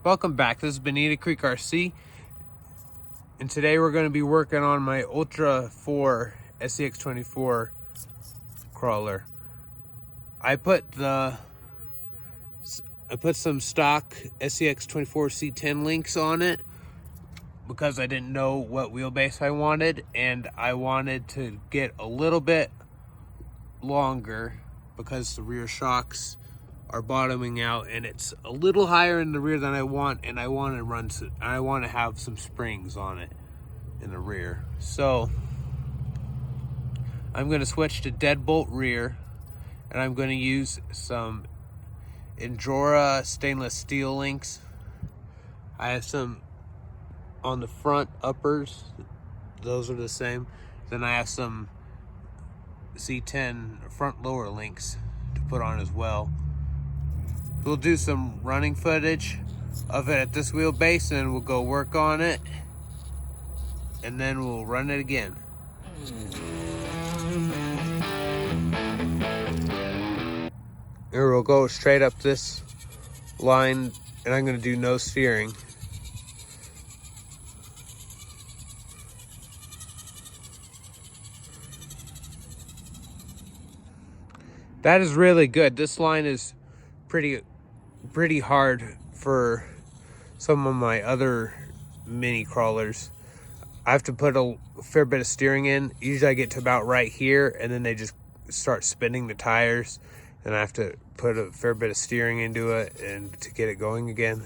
Welcome back. This is Bonita Creek RC, and today we're going to be working on my Ultra4 SCX24 crawler. I put some stock SCX24 C10 links on it because I didn't know what wheelbase I wanted, and I wanted to get a little bit longer because the rear shocks are bottoming out and it's a little higher in the rear than I want, and I want to have some springs on it in the rear. So I'm going to switch to deadbolt rear, and I'm going to use some Injora stainless steel links. I have some on the front uppers, those are the same. Then I have some C10 front lower links to put on as well. We'll do some running footage of it at this wheelbase, and we'll go work on it, and then we'll run it again. Here we'll go straight up this line, and I'm going to do no steering. That is really good. This line is pretty hard for some of my other mini crawlers. I have to put a fair bit of steering in. Usually I get to about right here, and then they just start spinning the tires, and I have to put a fair bit of steering into it and to get it going again.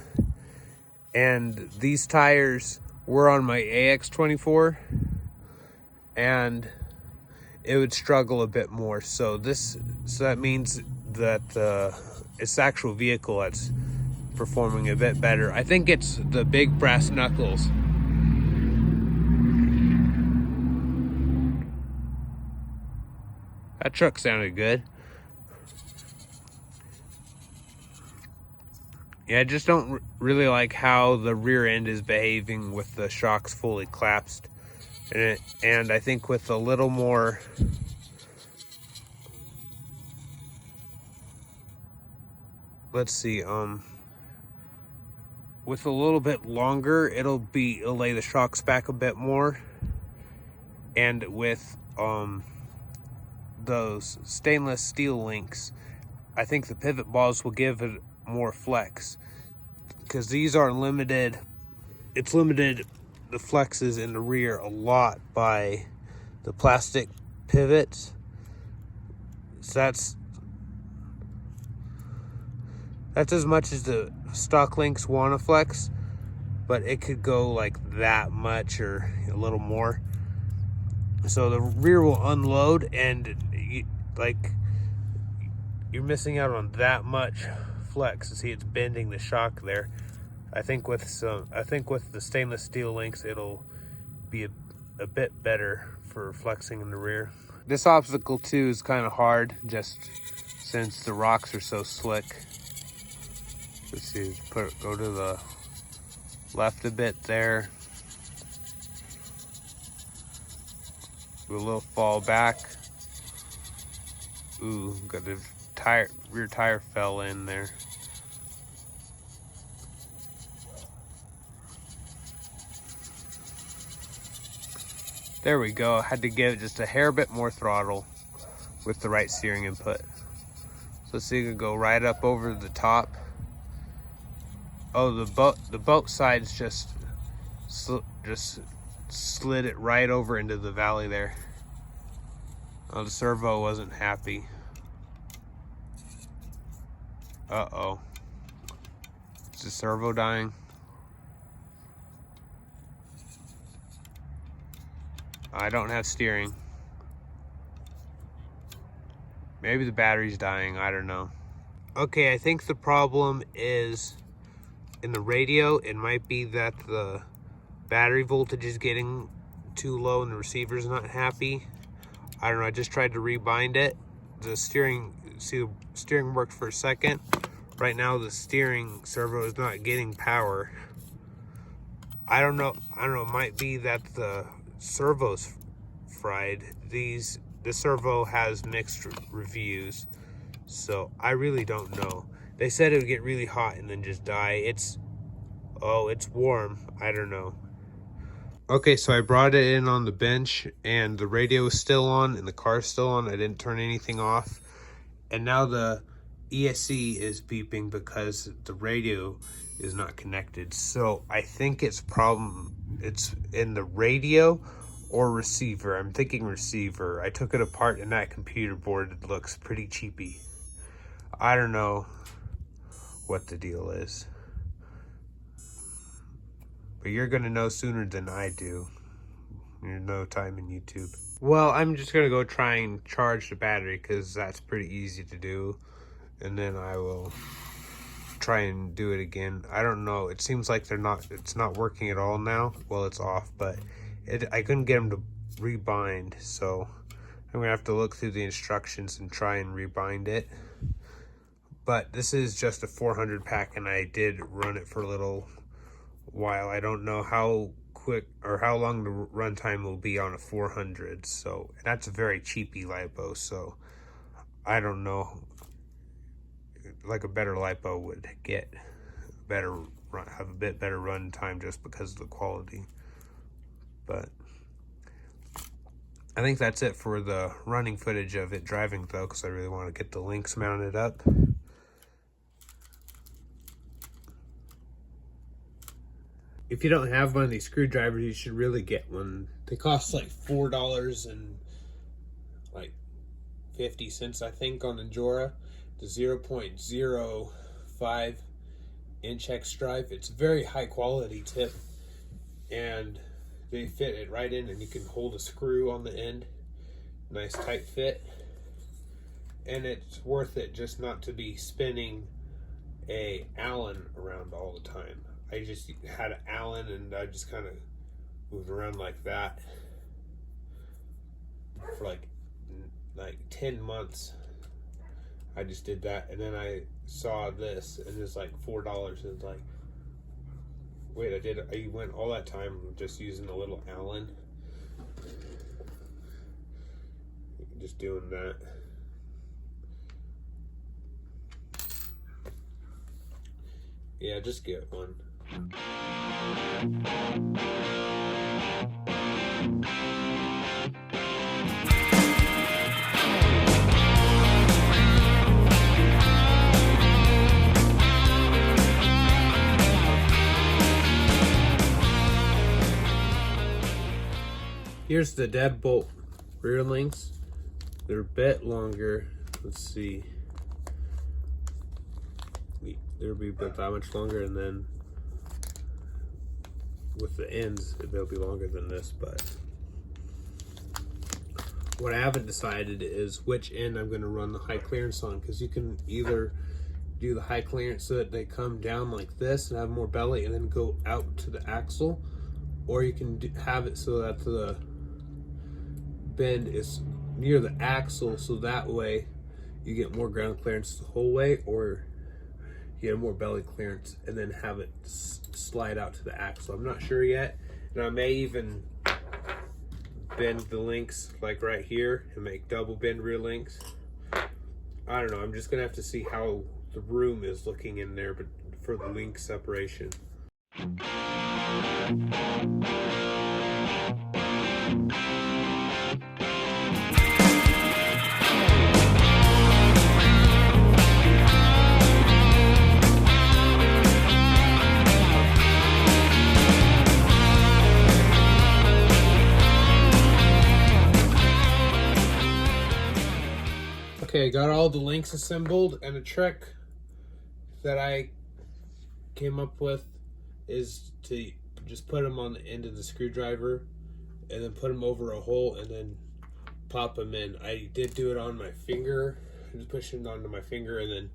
And these tires were on my AX24, and it would struggle a bit more. So that means that it's the actual vehicle that's performing a bit better. I think it's the big brass knuckles. That truck sounded good. Yeah, I just don't really like how the rear end is behaving with the shocks fully collapsed. And I think with a little more with a little bit longer, it'll lay the shocks back a bit more. And with those stainless steel links, I think the pivot balls will give it more flex, because these are limited. It's limited the flexes in the rear a lot by the plastic pivots. So that's as much as the stock links want to flex, but it could go like that much or a little more. So the rear will unload, and you're missing out on that much flex. See, it's bending the shock there. I think with the stainless steel links, it'll be a bit better for flexing in the rear. This obstacle too is kind of hard, just since the rocks are so slick. Let's see, go to the left a bit there. Do a little fall back. Ooh, got the rear tire fell in there. There we go. I had to give it just a hair bit more throttle with the right steering input. So let's see, you can go right up over the top. Oh, the boat sides just slid it right over into the valley there. Oh, the servo wasn't happy. Uh-oh. Is the servo dying? I don't have steering. Maybe the battery's dying, I don't know. Okay, I think the problem is in the radio. It might be that the battery voltage is getting too low and the receiver's not happy. I don't know, I just tried to rebind it. The steering worked for a second. Right now the steering servo is not getting power. I don't know, it might be that the servo's fried. The servo has mixed reviews, so I really don't know. They said it would get really hot and then just die. Oh, it's warm. I don't know. Okay, so I brought it in on the bench and the radio is still on and the car's still on. I didn't turn anything off. And now the ESC is beeping because the radio is not connected. So I think it's in the radio or receiver. I'm thinking receiver. I took it apart and that computer board looks pretty cheapy. I don't know what the deal is. But you're gonna know sooner than I do. There's no time in YouTube. Well, I'm just gonna go try and charge the battery because that's pretty easy to do. And then I will try and do it again. I don't know. It seems like it's not working at all now. Well, it's off, but I couldn't get them to rebind. So I'm gonna have to look through the instructions and try and rebind it. But this is just a 400 pack and I did run it for a little while. I don't know how quick or how long the runtime will be on a 400. So that's a very cheapy lipo. So I don't know. Like a better lipo would get have a bit better run time just because of the quality. But I think that's it for the running footage of it driving though, because I really want to get the links mounted up. If you don't have one of these screwdrivers, you should really get one. They cost like $4 and like 50 cents, I think, on Injora. The 0.05 inch X drive. It's a very high quality tip, and they fit it right in, and you can hold a screw on the end. Nice tight fit, and it's worth it just not to be spinning a Allen around all the time. I just had an Allen and I just kind of moved around like that for like 10 months. I just did that, and then I saw this and it's like $4 and it's like, wait, I went all that time just using a little Allen, just doing that. Yeah, just get one. Here's the deadbolt rear links. They're a bit longer. Let's see. They'll be about that much longer, and then with the ends, they'll be longer than this. But what I haven't decided is which end I'm going to run the high clearance on, because you can either do the high clearance so that they come down like this and have more belly and then go out to the axle, or you can have it so that the bend is near the axle, so that way you get more ground clearance the whole way, or you get more belly clearance and then have it slide out to the axle. I'm not sure yet, and I may even bend the links like right here and make double bend rear links. I don't know. I'm just gonna have to see how the room is looking in there, but for the link separation. Okay, got all the links assembled, and a trick that I came up with is to just put them on the end of the screwdriver and then put them over a hole and then pop them in. I did do it on my finger. I just pushed it onto my finger, and then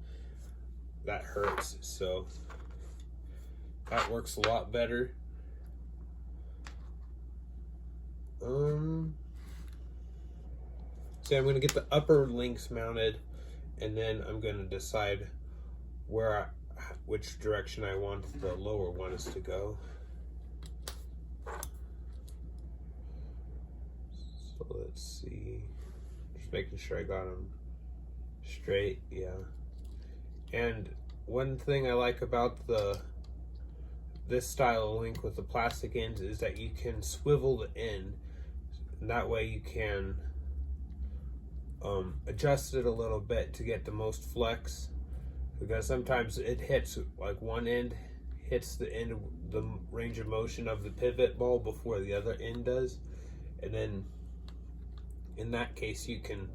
that hurts, so that works a lot better. So I'm going to get the upper links mounted, and then I'm going to decide which direction I want the lower ones to go. So let's see. Just making sure I got them straight, yeah. And one thing I like about the this style of link with the plastic ends is that you can swivel the end, and that way you can adjust it a little bit to get the most flex, because sometimes it hits, like one end hits the end of the range of motion of the pivot ball before the other end does, and then in that case you can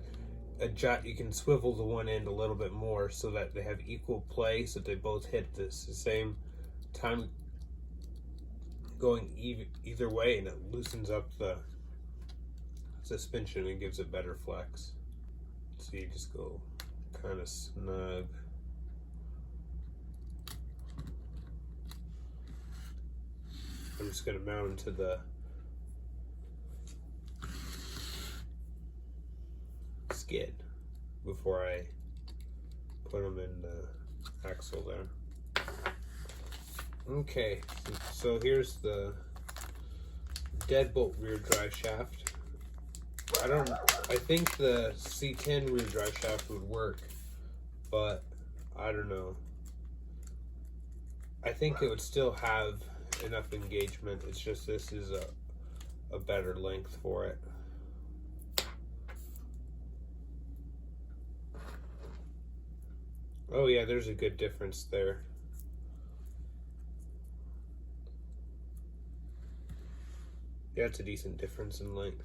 adjust, you can swivel the one end a little bit more so that they have equal play, so they both hit the same time going either way, and it loosens up the suspension and gives it better flex. So you just go kind of snug. I'm just going to mount them to the skid before I put them in the axle there. Okay, so here's the deadbolt rear drive shaft. I think the C10 rear drive shaft would work, but I don't know. I think it would still have enough engagement. It's just this is a better length for it. Oh yeah, there's a good difference there. Yeah, it's a decent difference in length.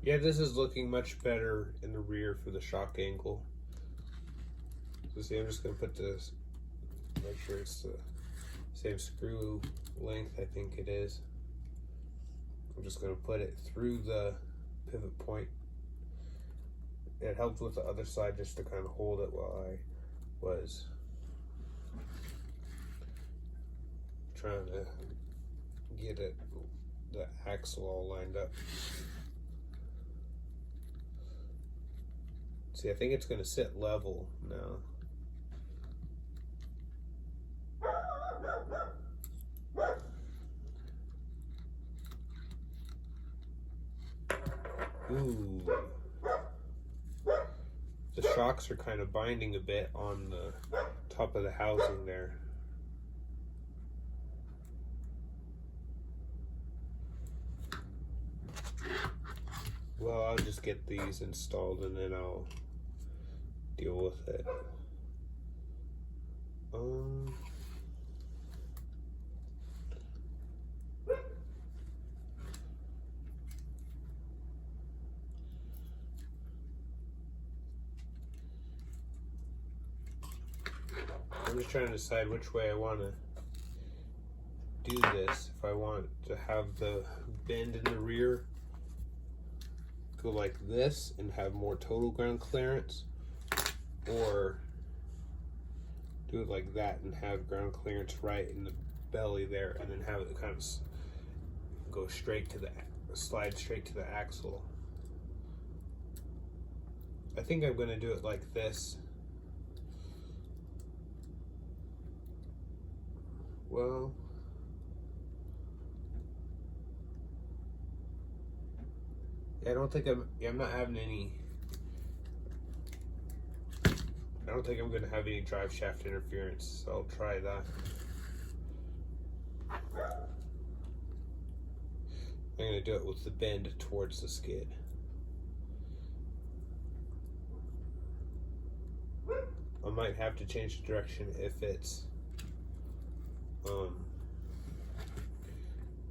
Yeah, this is looking much better in the rear for the shock angle. So see, I'm just gonna put this, make sure it's the same screw length, I think it is. I'm just gonna put it through the pivot point. It helped with the other side just to kind of hold it while I was trying to get it, the axle all lined up. See, I think it's going to sit level now. Ooh. The shocks are kind of binding a bit on the top of the housing there. Well, I'll just get these installed and then I'll deal with it. I'm just trying to decide which way I want to do this. If I want to have the bend in the rear go like this and have more total ground clearance, or do it like that and have ground clearance right in the belly there, and then have it kind of go straight to the, slide straight to the axle. I think I'm going to do it like this. Well, I don't think I'm not having any, I don't think I'm going to have any drive shaft interference, so I'll try that. I'm going to do it with the bend towards the skid. I might have to change the direction if it's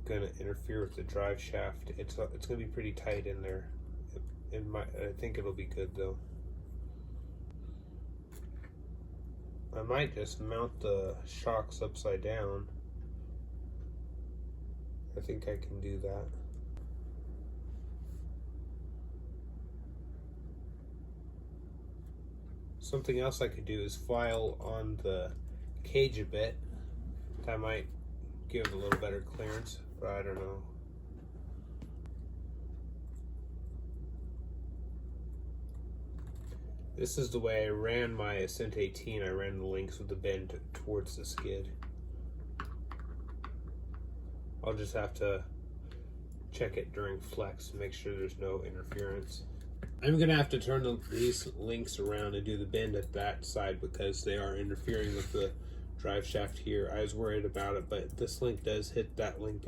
gonna interfere with the drive shaft. It's gonna be pretty tight in there. I think it'll be good though. I might just mount the shocks upside down. I think I can do that. Something else I could do is file on the cage a bit. That might give it a little better clearance, but I don't know. This is the way I ran my Ascent 18. I ran the links with the bend towards the skid. I'll just have to check it during flex to make sure there's no interference. I'm gonna have to turn these links around and do the bend at that side because they are interfering with the drive shaft here. I was worried about it, but this link does hit that link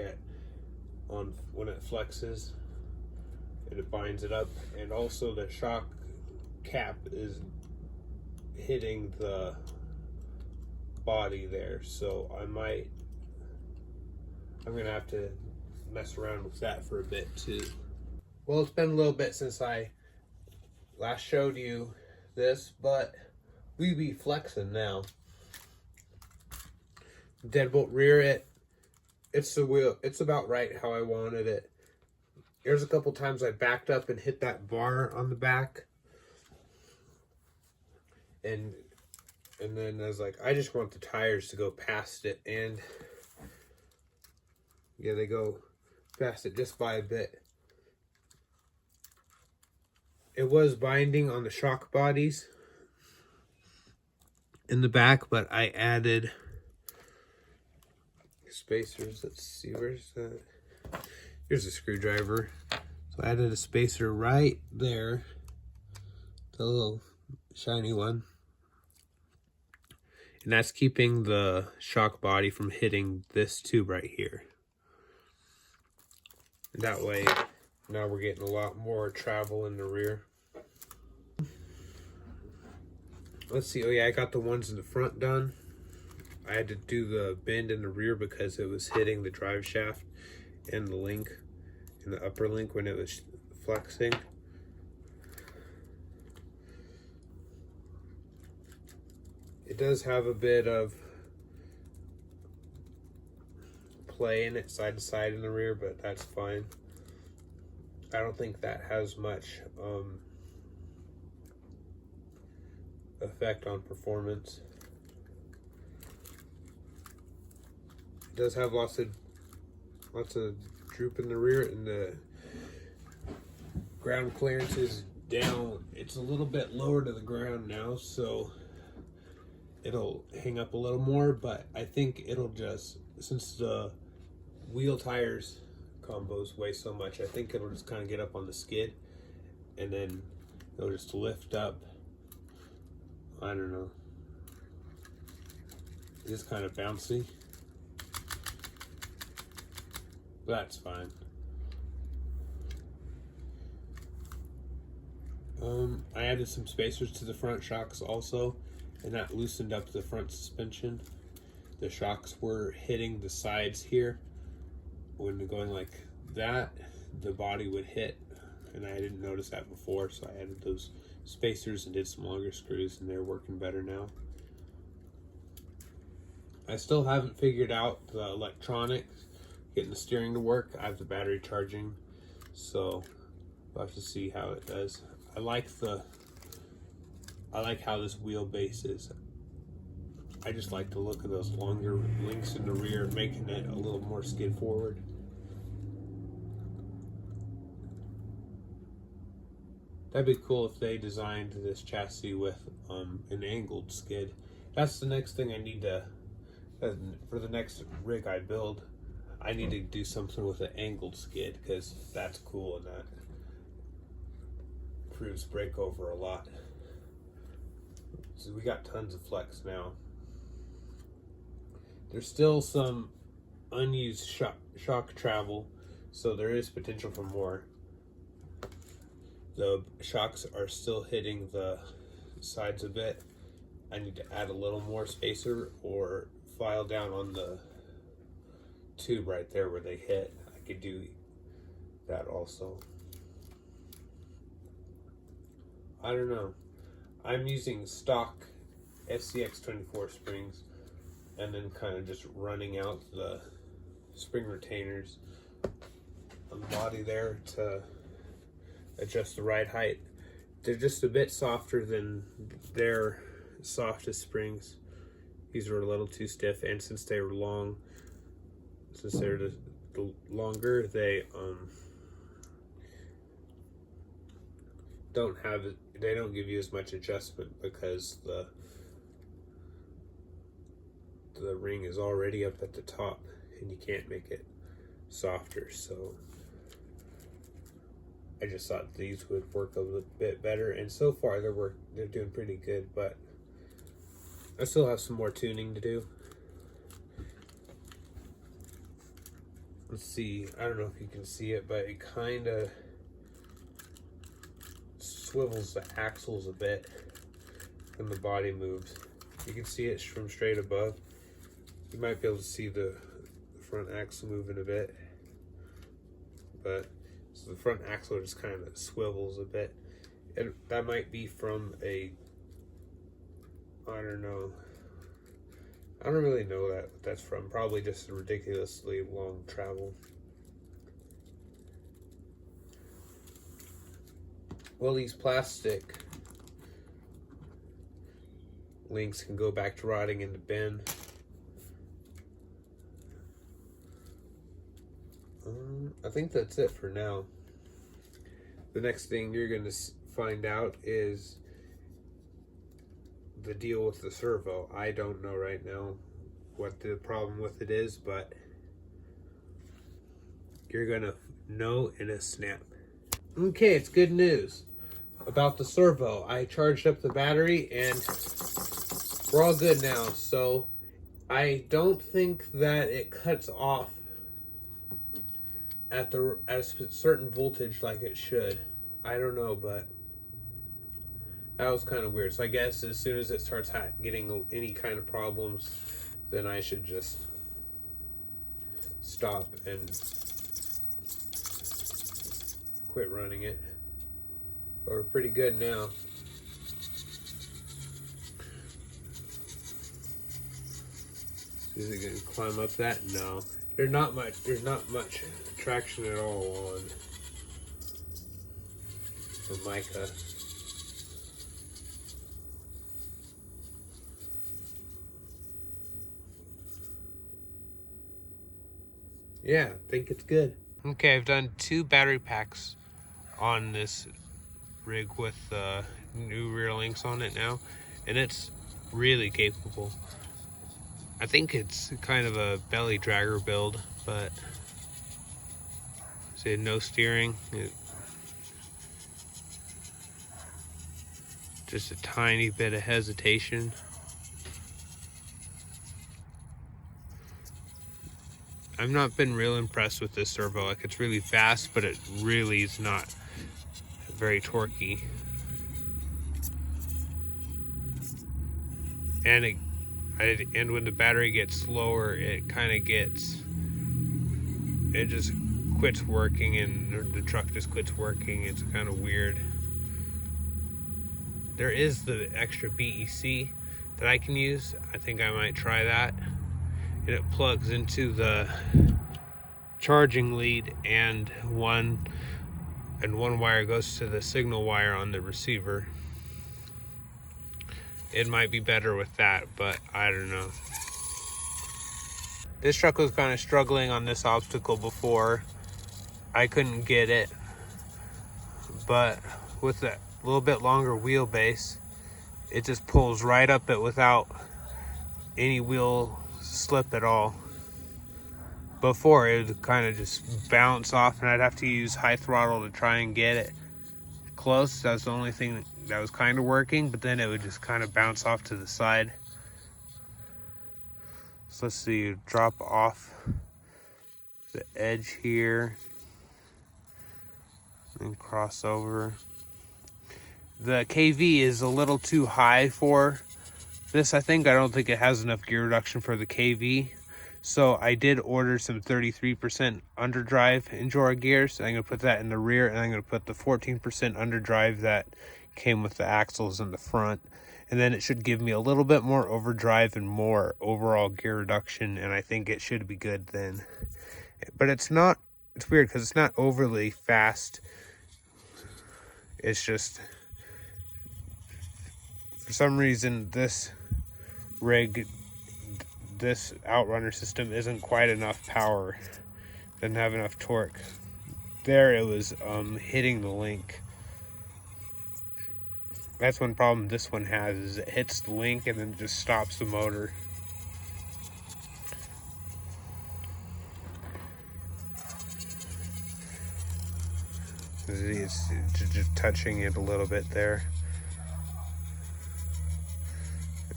on when it flexes, and it binds it up. And also the shock cap is hitting the body there, so I'm gonna have to mess around with that for a bit too. Well, it's been a little bit since I last showed you this, but we be flexing now. Deadbolt rear, it's the wheel, it's about right how I wanted it. There's a couple times I backed up and hit that bar on the back, and then I was like, I just want the tires to go past it, and yeah, they go past it just by a bit. It was binding on the shock bodies in the back, but I added spacers. Let's see, where's that? Here's a screwdriver. So I added a spacer right there, the little shiny one. And that's keeping the shock body from hitting this tube right here. And that way, now we're getting a lot more travel in the rear. Let's see, oh yeah, I got the ones in the front done. I had to do the bend in the rear because it was hitting the drive shaft and the link, and the upper link when it was flexing. It does have a bit of play in it side to side in the rear, but that's fine. I don't think that has much effect on performance. It does have lots of droop in the rear, and the ground clearance is down. It's a little bit lower to the ground now, so it'll hang up a little more, but I think it'll just, since the wheel tires combos weigh so much, I think it'll just kind of get up on the skid, and then it'll just lift up. I don't know. It's kind of bouncy. That's fine. I added some spacers to the front shocks also, and that loosened up the front suspension. The shocks were hitting the sides here. When they're going like that, the body would hit, and I didn't notice that before, so I added those spacers and did some longer screws, and they're working better now. I still haven't figured out the electronics, getting the steering to work. I have the battery charging, so we'll have to see how it does. I like how this wheelbase is. I just like the look of those longer links in the rear, making it a little more skid forward. That'd be cool if they designed this chassis with an angled skid. That's the next thing I need to, for the next rig I build, I need to do something with an angled skid, because that's cool and that improves breakover a lot. So we got tons of flex now. There's still some unused shock travel, so there is potential for more. The shocks are still hitting the sides a bit. I need to add a little more spacer or file down on the tube right there where they hit. I could do that also. I don't know. I'm using stock SCX24 springs, and then kind of just running out the spring retainers on the body there to adjust the ride height. They're just a bit softer than their softest springs. These were a little too stiff, and since they were long, since they're the longer, they don't give you as much adjustment, because the ring is already up at the top and you can't make it softer. So I just thought these would work a little bit better, and so far they're doing pretty good, but I still have some more tuning to do. let's see, I don't know if you can see it, but it kind of swivels the axles a bit when the body moves. You can see it from straight above. You might be able to see the front axle moving a bit, but so the front axle just kind of swivels a bit. That might be from a, I don't know. I don't really know what that's from. Probably just a ridiculously long travel. Well, these plastic links can go back to rotting in the bin. I think that's it for now. The next thing you're going to find out is the deal with the servo. I don't know right now what the problem with it is, but you're going to know in a snap. Okay, it's good news about the servo. I charged up the battery and we're all good now. So I don't think that it cuts off at a certain voltage like it should. I don't know, but that was kind of weird. So I guess as soon as it starts getting any kind of problems, then I should just stop and quit running it. But we're pretty good now. Is it gonna climb up that? No. There's not much traction at all on the mica. Yeah, I think it's good. Okay, I've done 2 battery packs on this rig with new rear links on it now, and it's really capable. I think it's kind of a belly dragger build, but see, no steering, just a tiny bit of hesitation. I've not been real impressed with this servo. Like, it's really fast, but it really is not very torquey. And when the battery gets slower, it just quits working, and the truck just quits working. It's kind of weird. There is the extra BEC that I can use. I think I might try that. And it plugs into the charging lead, and one wire goes to the signal wire on the receiver. It might be better with that, but I don't know. This truck was kind of struggling on this obstacle before. I couldn't get it, but with a little bit longer wheelbase, it just pulls right up it without any wheel slip at all. Before, it would kind of just bounce off, and I'd have to use high throttle to try and get it close. That was the only thing that was kind of working, but then it would just kind of bounce off to the side. So let's see, drop off the edge here and cross over. The KV is a little too high for this, I think. I don't think it has enough gear reduction for the KV. So I did order some 33% underdrive injora gears. I'm going to put that in the rear, and I'm going to put the 14% underdrive that came with the axles in the front. And then it should give me a little bit more overdrive and more overall gear reduction, and I think it should be good then. But it's weird because it's not overly fast. It's just, for some reason, this outrunner system isn't quite enough power. Doesn't have enough torque. There it was hitting the link. That's one problem this one has, is it hits the link and then just stops the motor. It's just touching it a little bit there.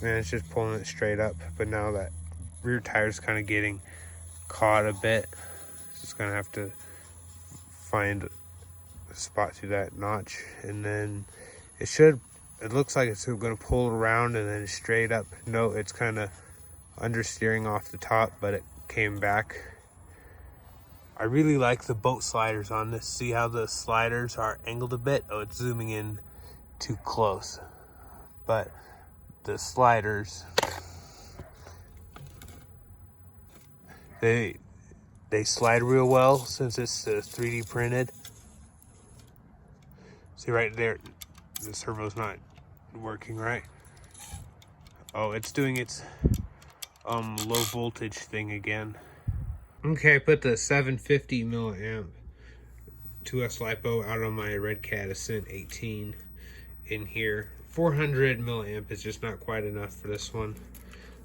And it's just pulling it straight up, but now that rear tire's kind of getting caught a bit. just gonna have to find a spot to that notch, and then it looks like it's gonna pull around and then straight up. No, it's kind of understeering off the top, but it came back. I really like the boat sliders on this. See how the sliders are angled a bit? Oh, it's zooming in too close. But the sliders, they slide real well since it's 3D printed. See right there, the servo's not working right. Oh, it's doing its low voltage thing again. Okay, I put the 750 milliamp 2S LiPo out on my Red Cat Ascent 18 in here. 400 milliamp is just not quite enough for this one.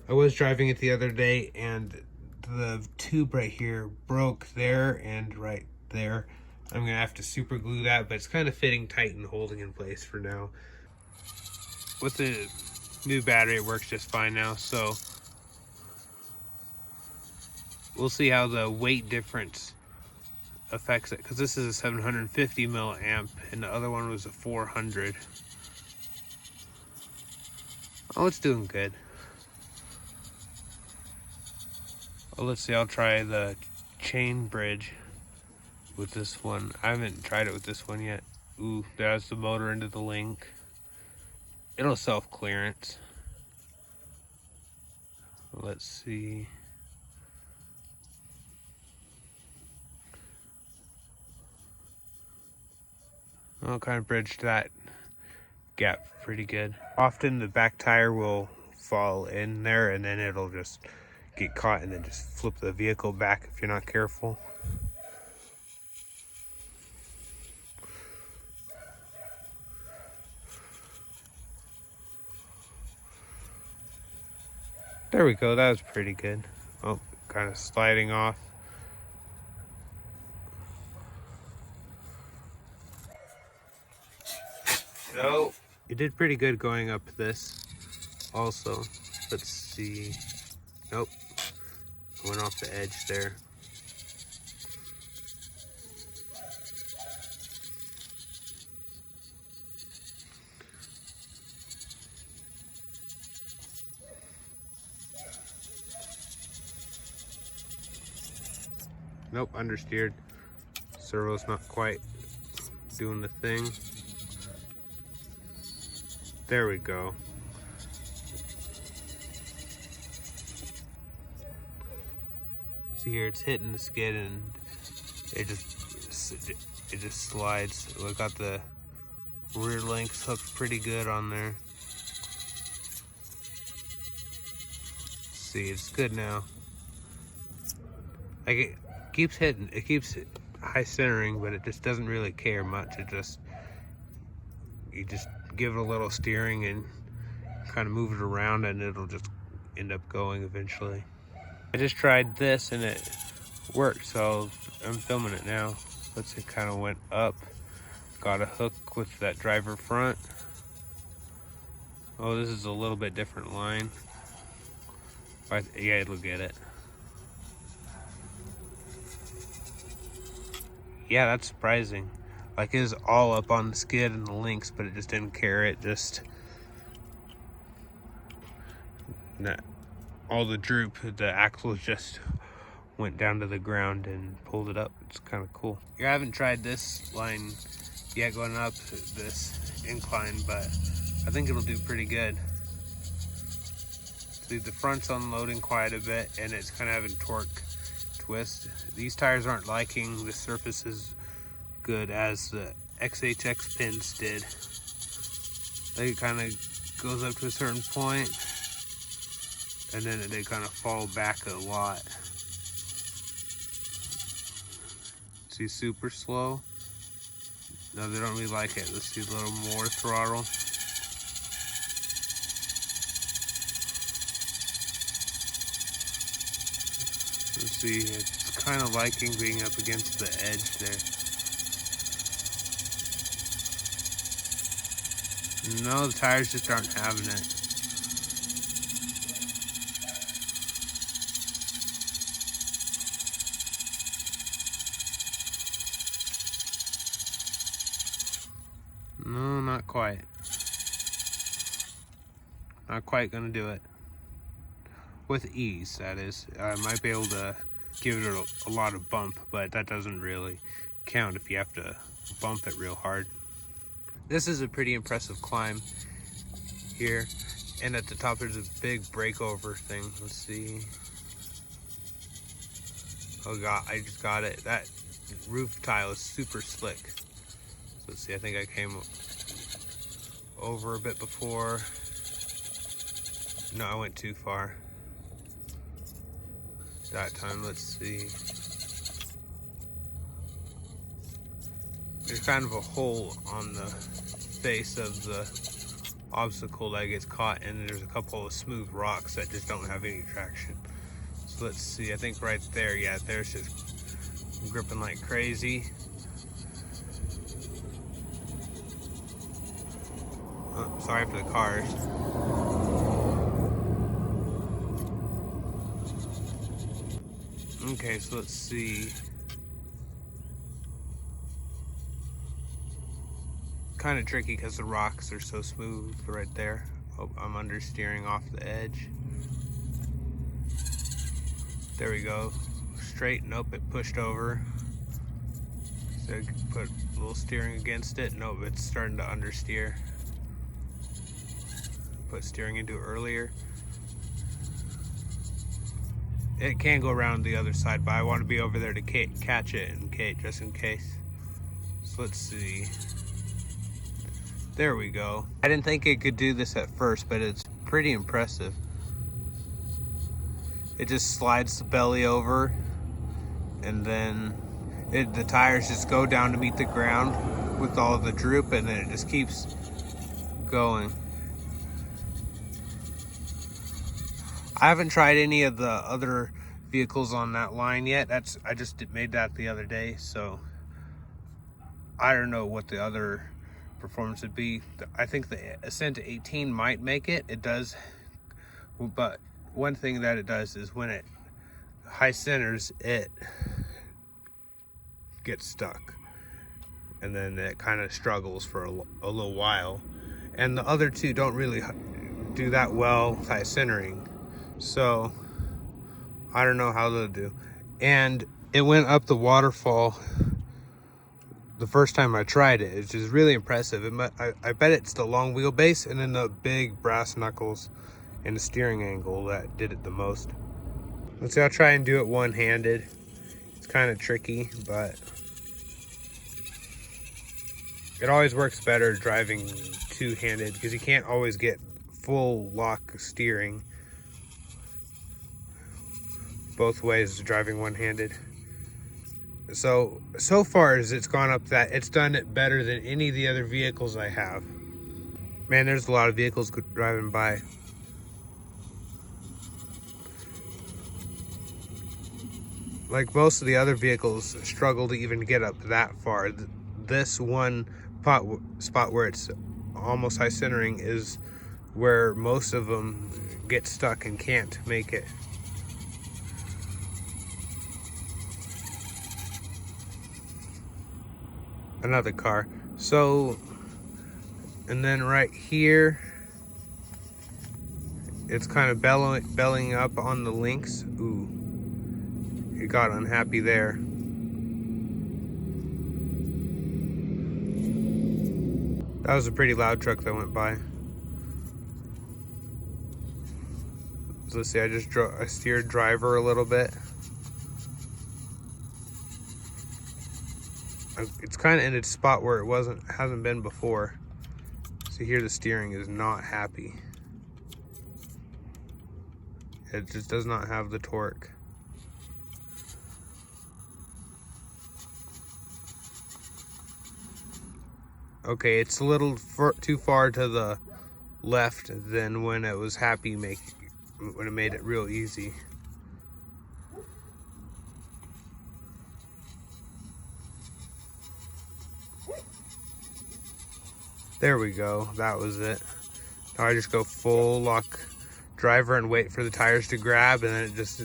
I was driving it the other day and the tube right here broke there and right there. I'm gonna have to super glue that, but it's kind of fitting tight and holding in place for now. With the new battery, it works just fine now, so we'll see how the weight difference affects it, because this is a 750 milliamp and the other one was a 400. Oh, it's doing good. Oh, let's see, I'll try the chain bridge with this one. I haven't tried it with this one yet. Ooh, there's the motor into the link. It'll self-clearance. Let's see. I'll kind of bridge that gap pretty good. Often the back tire will fall in there and then it'll just get caught and then just flip the vehicle back if you're not careful. There we go, that was pretty good. Oh, kind of sliding off. So, it did pretty good going up this also. Let's see. Nope. Went off the edge there. Nope, understeered. Servo's not quite doing the thing. There we go. See here, it's hitting the skid and it just slides. We got the rear links hooked pretty good on there. See, it's good now. Like it keeps hitting, it keeps high centering, but it just doesn't really care much. It just, you just give it a little steering and kind of move it around and it'll just end up going eventually. I just tried this and it worked, so I'm filming it now. Let's see, it kind of went up. Got a hook with that driver front. Oh, this is a little bit different line. Yeah, it'll get it. Yeah, that's surprising. Like, it was all up on the skid and the links, but it just didn't care. It just, all the droop, the axles just went down to the ground and pulled it up. It's kind of cool. Yeah, I haven't tried this line yet going up this incline, but I think it'll do pretty good. See, the front's unloading quite a bit and it's kind of having torque twist. These tires aren't liking the surface as good as the XHX pins did. They kind of goes up to a certain point and then they kind of fall back a lot. See, super slow. No, they don't really like it. Let's see a little more throttle. Let's see, it's kind of liking being up against the edge there. No, the tires just aren't having it. not quite. Not quite gonna do it. With ease, that is. I might be able to give it a lot of bump, but that doesn't really count if you have to bump it real hard. This is a pretty impressive climb here. And at the top there's a big breakover thing. Let's see. Oh god, I just got it. That roof tile is super slick. So let's see, I think I came over a bit before. No, I went too far that time. Let's see. There's kind of a hole on the face of the obstacle that gets caught, and there's a couple of smooth rocks that just don't have any traction. So let's see, I think right there, yeah, there's just gripping like crazy. Oh, sorry for the cars. Okay, so let's see. Kind of tricky because the rocks are so smooth right there. Oh, I'm understeering off the edge. There we go. Straight, nope, it pushed over. So I could put a little steering against it. Nope, it's starting to understeer. Put steering into it earlier. It can go around the other side, but I want to be over there to catch it just in case. So let's see. There we go. I didn't think it could do this at first, but it's pretty impressive. It just slides the belly over, and then the tires just go down to meet the ground with all of the droop, and then it just keeps going. I haven't tried any of the other vehicles on that line yet. I just made that the other day, so I don't know what the other performance would be. I think the Ascent 18 might make it. It does, but one thing that it does is when it high centers, it gets stuck, and then it kind of struggles for a little while. And the other two don't really do that well high centering, so I don't know how they'll do. And it went up the waterfall the first time I tried it. It's just really impressive. I bet it's the long wheelbase and then the big brass knuckles and the steering angle that did it the most. Let's see, I'll try and do it one-handed. It's kind of tricky, but it always works better driving two-handed because you can't always get full lock steering both ways driving one-handed. So far as it's gone up that, it's done it better than any of the other vehicles I have. Man, there's a lot of vehicles driving by. Like most of the other vehicles struggle to even get up that far. This one spot where it's almost high centering is where most of them get stuck and can't make it. Another car. So, and then right here, it's kind of bellying up on the links. Ooh, it got unhappy there. That was a pretty loud truck that went by. So let's see, I steered driver a little bit. It's kind of in a spot where it hasn't been before. So here the steering is not happy. It just does not have the torque. Okay, it's a little too far to the left than when it was happy when it made it real easy. There we go, that was it. Now I just go full lock driver and wait for the tires to grab, and then it just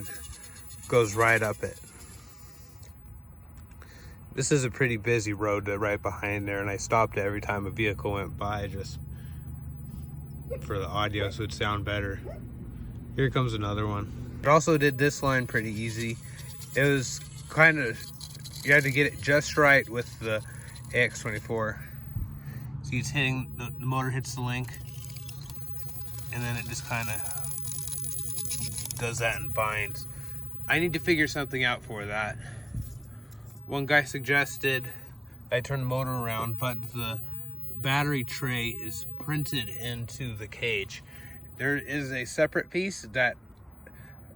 goes right up it. This is a pretty busy road right behind there, and I stopped every time a vehicle went by just for the audio so it'd sound better. Here comes another one. I also did this line pretty easy. It was kind of, you had to get it just right with the AX24. See, it's hitting, the motor hits the link, and then it just kind of does that and binds. I need to figure something out for that. One guy suggested I turn the motor around, but the battery tray is printed into the cage. There is a separate piece that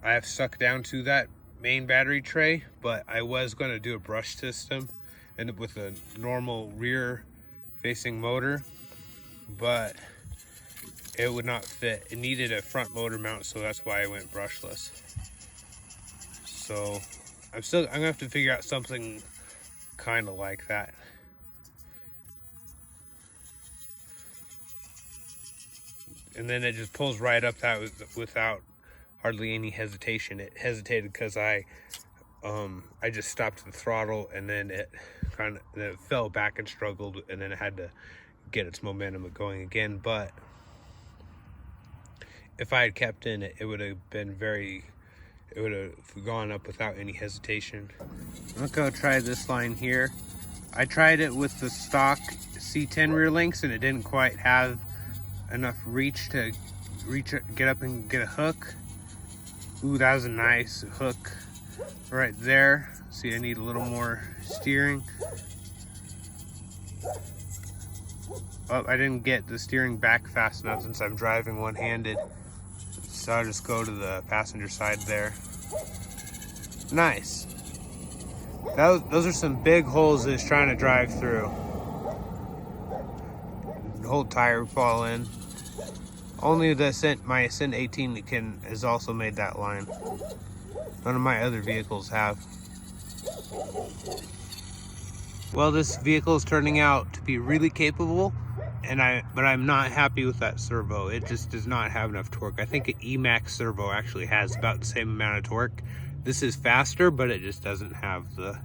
I have stuck down to that main battery tray, but I was going to do a brush system and with a normal rear facing motor, but it would not fit. It needed a front motor mount, so that's why I went brushless. So I'm gonna have to figure out something kind of like that. And then it just pulls right up that without hardly any hesitation. It hesitated because I just stopped the throttle, and then it fell back and struggled, and then it had to get its momentum going again. But if I had kept in it, it would have gone up without any hesitation. I'm gonna try this line here. I tried it with the stock C10 rear links, and it didn't quite have enough reach to get up and get a hook. Ooh, that was a nice hook right there. See, I need a little more steering. Oh, I didn't get the steering back fast enough since I'm driving one-handed. So I'll just go to the passenger side there. Nice. Those are some big holes that it's trying to drive through. The whole tire would fall in. Only my Ascent 18 has also made that line. None of my other vehicles have. Well, this vehicle is turning out to be really capable, but I'm not happy with that servo. It just does not have enough torque. I think an E-Max servo actually has about the same amount of torque. This is faster, but it just doesn't have the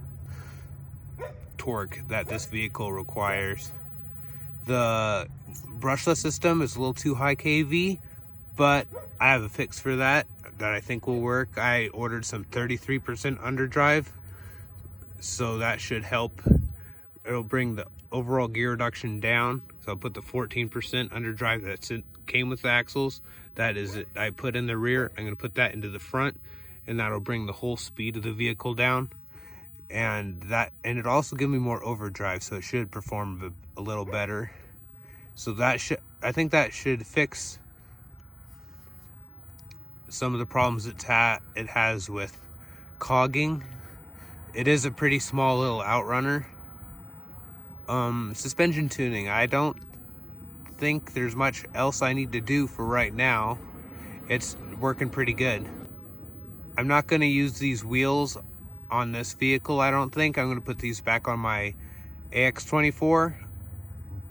torque that this vehicle requires. The brushless system is a little too high kV, but I have a fix for that I think will work. I ordered some 33% underdrive, so that should help. It'll bring the overall gear reduction down. So I'll put the 14% underdrive that came with the axles. That is it. I put in the rear. I'm going to put that into the front, and that'll bring the whole speed of the vehicle down. And it also give me more overdrive, so it should perform a little better. So I think that should fix some of the problems it has with cogging. It is a pretty small little outrunner. Suspension tuning, I don't think there's much else I need to do for right now. It's working pretty good. I'm not going to use these wheels on this vehicle, I don't think. I'm going to put these back on my AX24,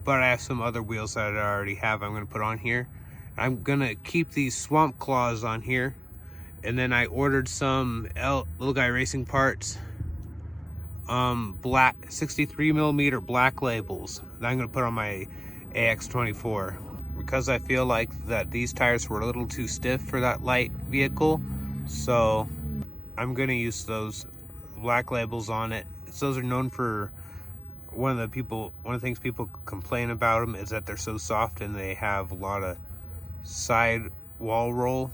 but I have some other wheels that I already have I'm going to put on here. I'm going to keep these Swamp Claws on here, and then I ordered some Little Guy Racing parts, black 63mm black labels that I'm going to put on my AX24, because I feel like that these tires were a little too stiff for that light vehicle. So I'm going to use those black labels on it. So those are known for, one of the things people complain about them is that they're so soft and they have a lot of side wall roll.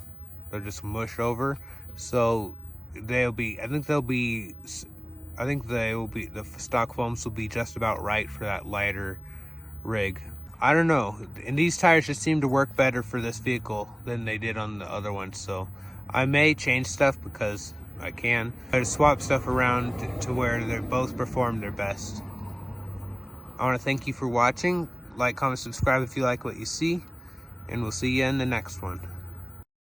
They're just mush over. So I think the stock foams will be just about right for that lighter rig. I don't know, and these tires just seem to work better for this vehicle than they did on the other one. So I may change stuff because I can. I just swap stuff around to where they both perform their best. I want to thank you for watching. Like, comment, subscribe if you like what you see, and we'll see you in the next one.